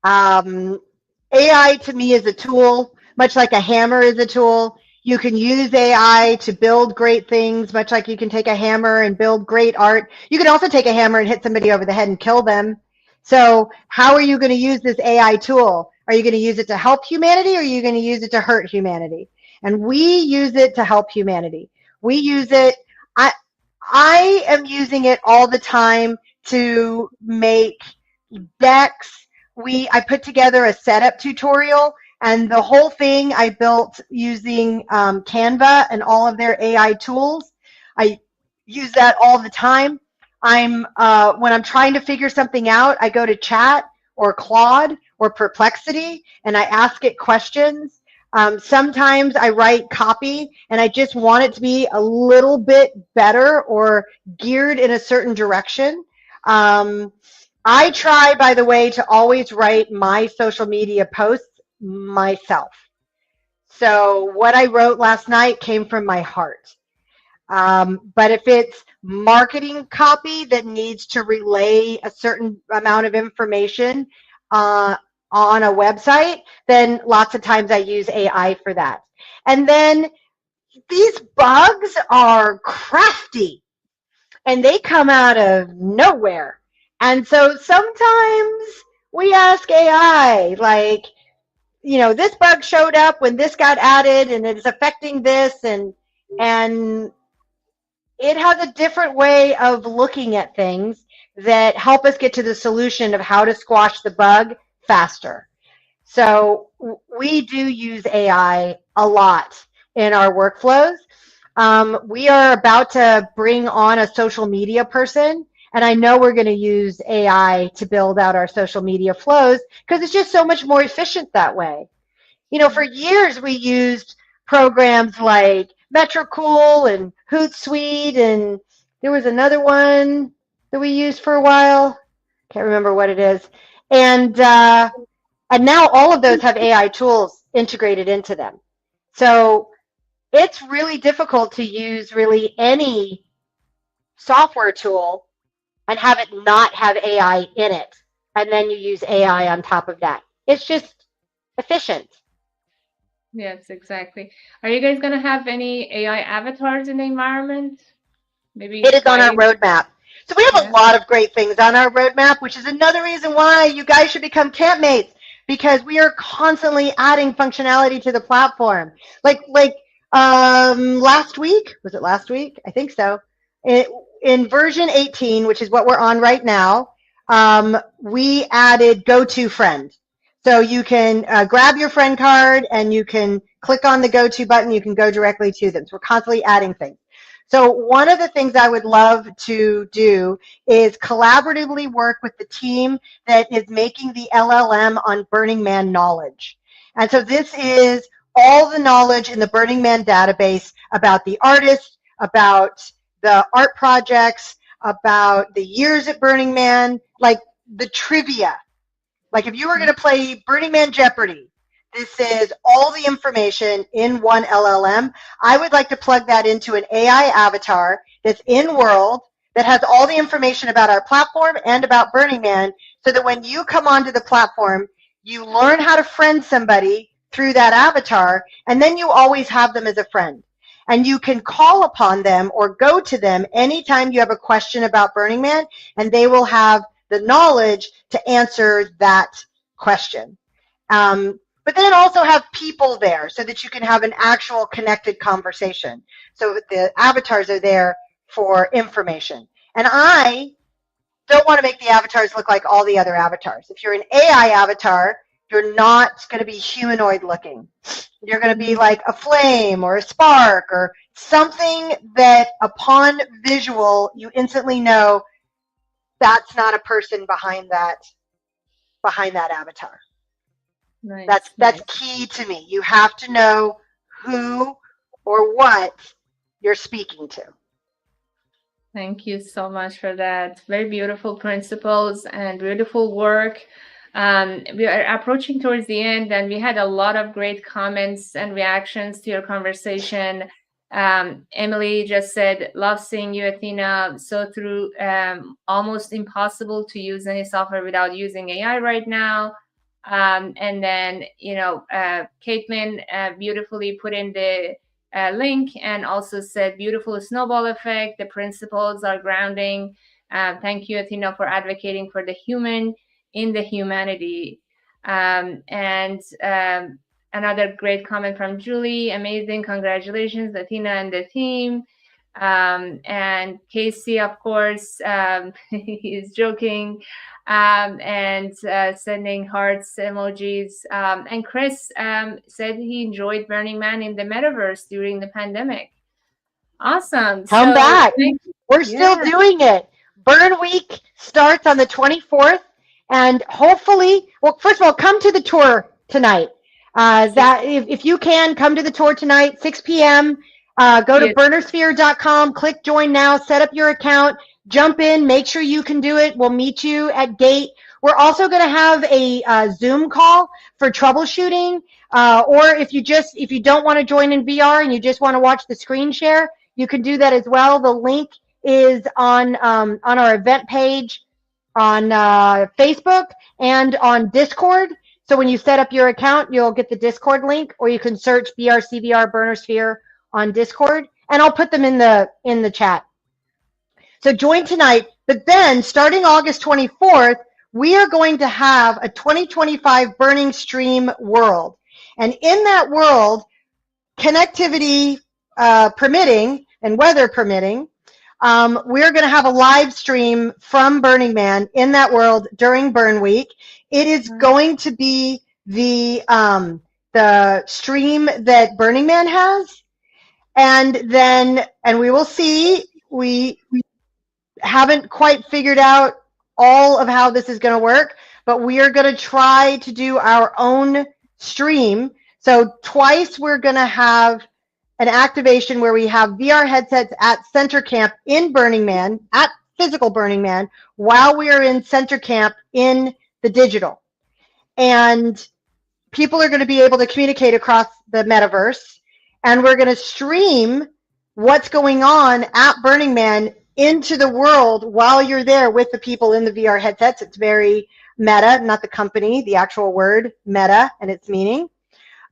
AI to me is a tool, much like a hammer is a tool. You can use AI to build great things, much like you can take a hammer and build great art. You can also take a hammer and hit somebody over the head and kill them. So how are you going to use this AI tool? Are you going to use it to help humanity, or are you going to use it to hurt humanity? And we use it to help humanity. We use it. I am using it all the time to make decks. I put together a setup tutorial, and the whole thing I built using Canva and all of their AI tools. I use that all the time. When I'm trying to figure something out, I go to Chat or Claude or Perplexity, and I ask it questions. Sometimes I write copy and I just want it to be a little bit better or geared in a certain direction. I try, by the way, to always write my social media posts myself. So what I wrote last night came from my heart. But if it's marketing copy that needs to relay a certain amount of information on a website, then lots of times I use AI for that. And then these bugs are crafty and they come out of nowhere. And so sometimes we ask AI, like, this bug showed up when this got added and it's affecting this, and it has a different way of looking at things that help us get to the solution of how to squash the bug faster. So we do use AI a lot in our workflows. We are about to bring on a social media person, and I know we're going to use AI to build out our social media flows because it's just so much more efficient that way. For years we used programs like Metrocool and Hootsuite, and there was another one that we used for a while. Can't remember what it is. And now all of those have AI tools integrated into them. So it's really difficult to use really any software tool and have it not have AI in it. And then you use AI on top of that. It's just efficient. Yes, exactly. Are you guys going to have any AI avatars in the environment? Maybe it is on our roadmap. So we have a lot of great things on our roadmap, which is another reason why you guys should become campmates, because we are constantly adding functionality to the platform. Like last week, was it last week? I think so. In version 18, which is what we're on right now, we added Go-To Friend. So you can grab your friend card and you can click on the Go-To button. You can go directly to them. So we're constantly adding things. So one of the things I would love to do is collaboratively work with the team that is making the LLM on Burning Man knowledge. And so this is all the knowledge in the Burning Man database about the artists, about the art projects, about the years at Burning Man, like the trivia. Like if you were going to play Burning Man Jeopardy, this is all the information in one LLM. I would like to plug that into an AI avatar that's in world, that has all the information about our platform and about Burning Man, so that when you come onto the platform, you learn how to friend somebody through that avatar, and then you always have them as a friend. And you can call upon them or go to them anytime you have a question about Burning Man, and they will have the knowledge to answer that question. But then also have people there so that you can have an actual connected conversation. So the avatars are there for information. And I don't want to make the avatars look like all the other avatars. If you're an AI avatar, you're not going to be humanoid looking. You're going to be like a flame or a spark or something that upon visual, you instantly know that's not a person behind that avatar. Nice. That's key to me. You have to know who or what you're speaking to. Thank you so much for that. Very beautiful principles and beautiful work. We are approaching towards the end, and we had a lot of great comments and reactions to your conversation. Emily just said, love seeing you, Athena. So through almost impossible to use any software without using AI right now. And then, Caitlin beautifully put in the link and also said, beautiful snowball effect. The principles are grounding. Thank you, Athena, for advocating for the human in the humanity. Another great comment from Julie. Amazing. Congratulations, Athena and the team. And Casey, of course, he's joking and sending hearts emojis. And Chris said he enjoyed Burning Man in the metaverse during the pandemic. Awesome. Come back. We're still doing it. Burn Week starts on the 24th. And hopefully, well, first of all, come to the tour tonight. If you can, come to the tour tonight, 6 p.m. Go to BRCvr.com, click join now, set up your account, jump in, make sure you can do it. We'll meet you at gate. We're also going to have a Zoom call for troubleshooting. Or if you don't want to join in VR and you just want to watch the screen share, you can do that as well. The link is on our event page on Facebook and on Discord. So when you set up your account, you'll get the Discord link, or you can search BRCvr BurnerSphere on Discord, and I'll put them in the chat. So join tonight, but then starting August 24th, we are going to have a 2025 Burning Stream world. And in that world, connectivity permitting and weather permitting, we're going to have a live stream from Burning Man in that world during Burn Week. It is going to be the stream that Burning Man has, and we will see. We haven't quite figured out all of how this is going to work, but we are going to try to do our own stream. So twice we're going to have an activation where we have VR headsets at Center Camp in Burning Man, at physical Burning Man, while we are in Center Camp in the digital. And people are going to be able to communicate across the metaverse, and we're going to stream what's going on at Burning Man into the world while you're there with the people in the VR headsets. It's very meta, not the company, the actual word meta and its meaning.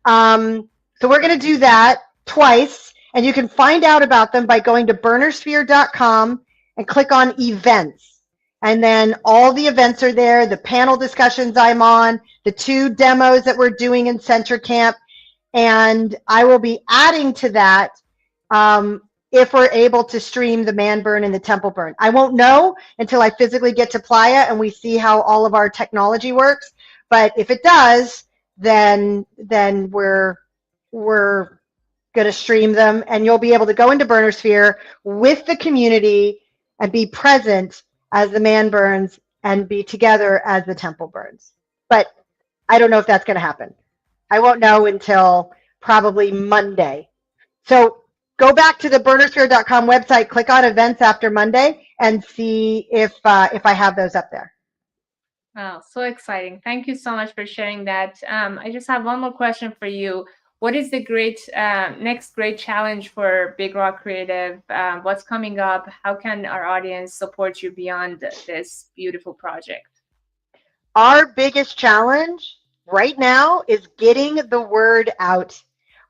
So we're going to do that twice, and you can find out about them by going to BurnerSphere.com and click on events. And then all the events are there, the panel discussions I'm on, the 2 demos that we're doing in Center Camp, and I will be adding to that if we're able to stream the Man Burn and the Temple Burn. I won't know until I physically get to Playa and we see how all of our technology works, but if it does, then we're going to stream them, and you'll be able to go into BurnerSphere with the community and be present as the Man burns and be together as the Temple burns. But I don't know if that's going to happen. I won't know until probably Monday. So go back to the BurnerSphere.com website, click on events after Monday, and see if I have those up there. Wow, so exciting. Thank you so much for sharing that. I just have one more question for you. What is the next great challenge for Big Rock Creative? What's coming up? How can our audience support you beyond this beautiful project? Our biggest challenge right now is getting the word out.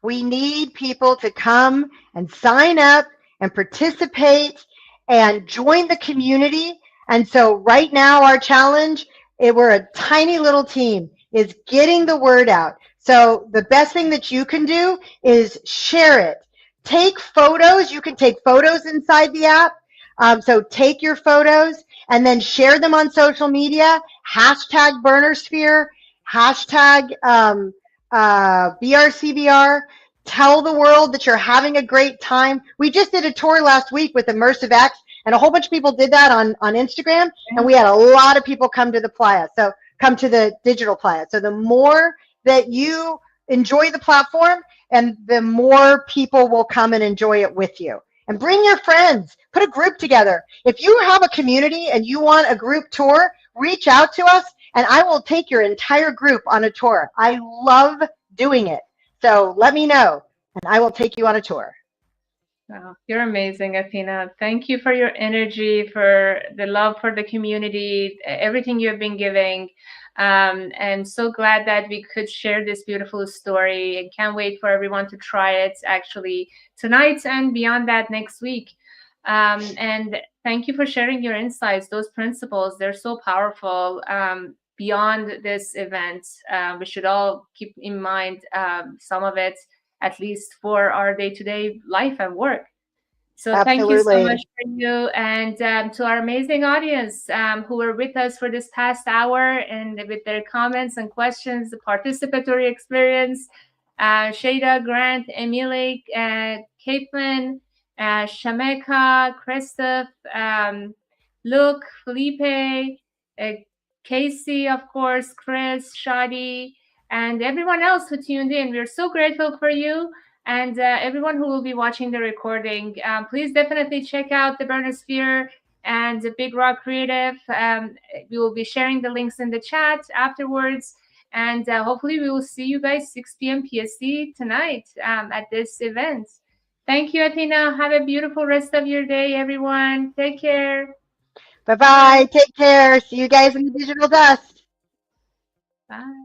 We need people to come and sign up and participate and join the community. And so right now our challenge, we're a tiny little team, is getting the word out. So the best thing that you can do is share it. Take photos. You can take photos inside the app. So take your photos and then share them on social media. Hashtag BurnerSphere. Hashtag BRCvr. Tell the world that you're having a great time. We just did a tour last week with Immersive X, and a whole bunch of people did that on Instagram, and we had a lot of people come to the playa, so come to the digital playa. So the more that you enjoy the platform, and the more people will come and enjoy it with you. And bring your friends. Put a group together. If you have a community and you want a group tour, reach out to us, and I will take your entire group on a tour. I love doing it. So let me know, and I will take you on a tour. Wow, you're amazing, Athena. Thank you for your energy, for the love for the community, everything you have been giving. And so glad that we could share this beautiful story, and can't wait for everyone to try it actually tonight and beyond that next week. And thank you for sharing your insights. Those principles, they're so powerful. Beyond this event, we should all keep in mind some of it, at least for our day-to-day life and work. So thank you so much for you, and to our amazing audience who were with us for this past hour, and with their comments and questions, the participatory experience. Shada, Grant, Emily, Caitlin, Shameka, Christoph, Luke, Felipe, Casey, of course, Chris, Shadi, and everyone else who tuned in. We're so grateful for you, and everyone who will be watching the recording. Please definitely check out the BRCvr and the Big Rock Creative. We will be sharing the links in the chat afterwards, and hopefully we will see you guys 6 p.m. PST tonight at this event. Thank you, Athena. Have a beautiful rest of your day, everyone. Take care. Bye-bye. Take care. See you guys in the digital dust. Bye.